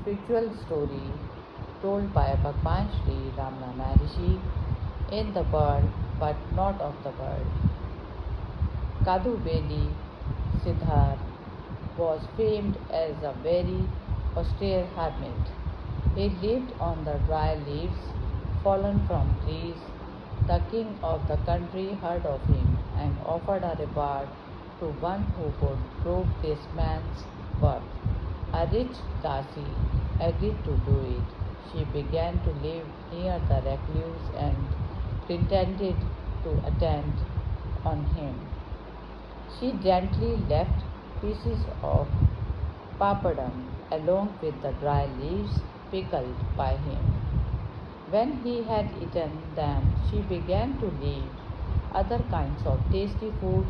spiritual story told by Bhagwan Sri Ramana Maharishi in the world but not of the world. Kadubeli Siddhar was famed as a very austere hermit. He lived on the dry leaves fallen from trees. The king of the country heard of him and offered a reward to one who could prove this man's worth. A rich Dasi agreed to do it. She began to live near the recluse and pretended to attend on him. She gently left pieces of papadum along with the dry leaves pickled by him. When he had eaten them, she began to leave other kinds of tasty food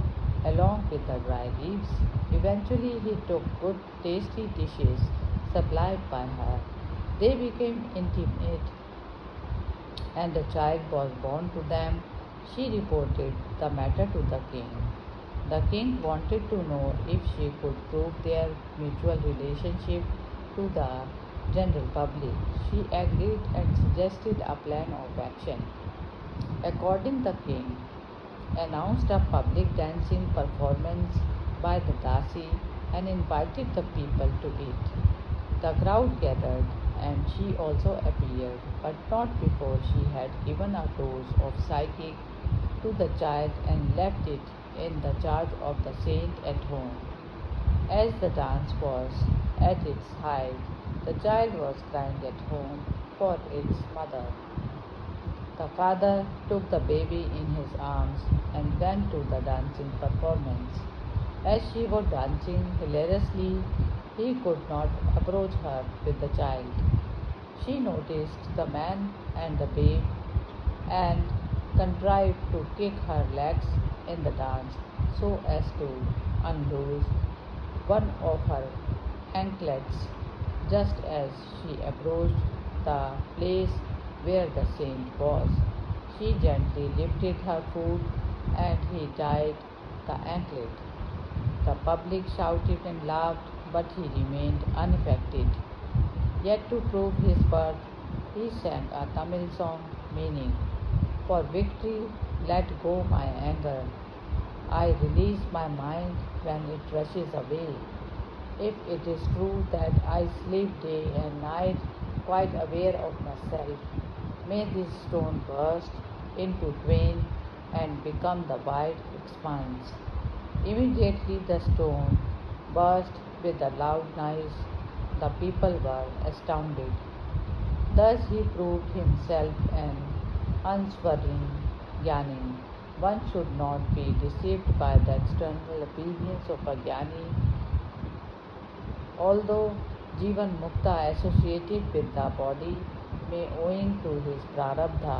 along with the dry leaves. Eventually, he took good, tasty dishes supplied by her. They became intimate, and a child was born to them. She reported the matter to the king. The king wanted to know if she could prove their mutual relationship to the general public. She agreed and suggested a plan of action. According the king announced a public dancing performance by the Dasi and invited the people to it. The crowd gathered and she also appeared, but not before she had given a dose of psychic to the child and left it in the charge of the saint at home. As the dance was at its height, the child was crying at home for its mother. The father took the baby in his arms and went to the dancing performance. As she was dancing hilariously, he could not approach her with the child. She noticed the man and the babe and contrived to kick her legs in the dance so as to unloose one of her anklets. Just as she approached the place where the saint was, she gently lifted her foot and he tied the anklet. The public shouted and laughed, but he remained unaffected. Yet to prove his worth, he sang a Tamil song meaning, "For victory, let go my anger. I release my mind when it rushes away. If it is true that I sleep day and night, quite aware of myself, may this stone burst into twain and become the wide expanse." Immediately the stone burst with a loud noise. The people were astounded. Thus he proved himself an unswerving Jnani. One should not be deceived by the external appearance of a Jnani. Although Jivan Mukta associated with the body may, owing to his prarabdha,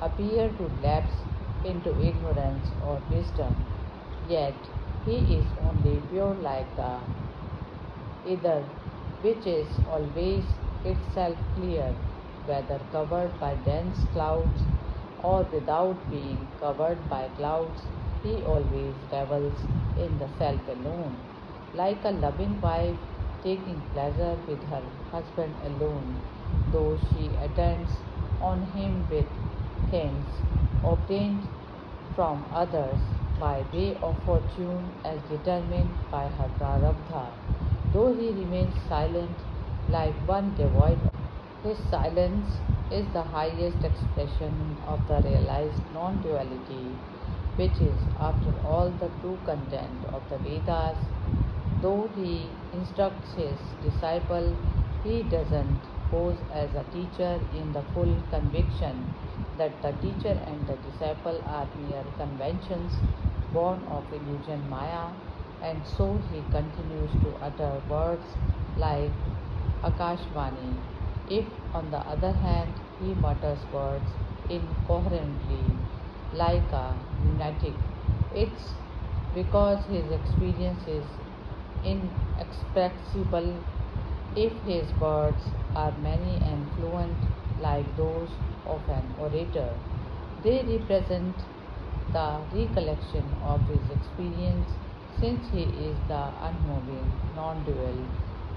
appear to lapse into ignorance or wisdom, yet he is only pure like the ether, which is always itself clear, whether covered by dense clouds or without being covered by clouds. He always revels in the self alone, like a loving wife taking pleasure with her husband alone, though she attends on him with things obtained from others by way of fortune as determined by her prarabdha, though he remains silent like one devoid. His silence is the highest expression of the realized non-duality, which is after all the true content of the Vedas. Though he instructs his disciple, he doesn't pose as a teacher in the full conviction that the teacher and the disciple are mere conventions born of illusion Maya, and so he continues to utter words like Akashvani. If, on the other hand, he mutters words incoherently like a lunatic, it's because his experience is inexpressible. If his words are many and fluent like those of an orator, they represent the recollection of his experience, since he is the unmoving, non-dual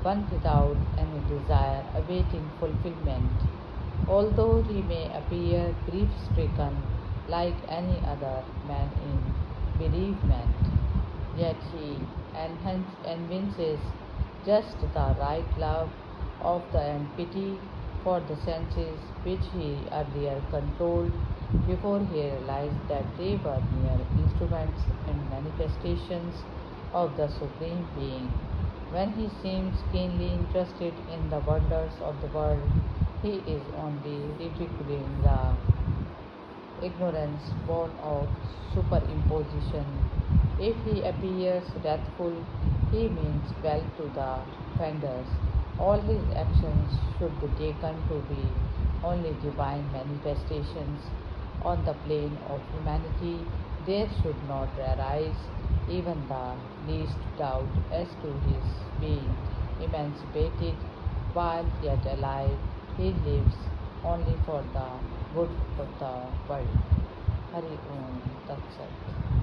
one without any desire awaiting fulfillment. Although he may appear grief stricken like any other man in bereavement, yet he evinces just the right love of the and pity for the senses which he earlier controlled before he realized that they were mere instruments and manifestations of the Supreme Being. When he seems keenly interested in the wonders of the world, he is only ridiculing the ignorance born of superimposition. If he appears wrathful, he means well to the offenders. All his actions should be taken to be only divine manifestations. On the plane of humanity, there should not arise even the least doubt as to his being emancipated while yet alive. He lives only for the good of the world. Hari Om Tat Sat.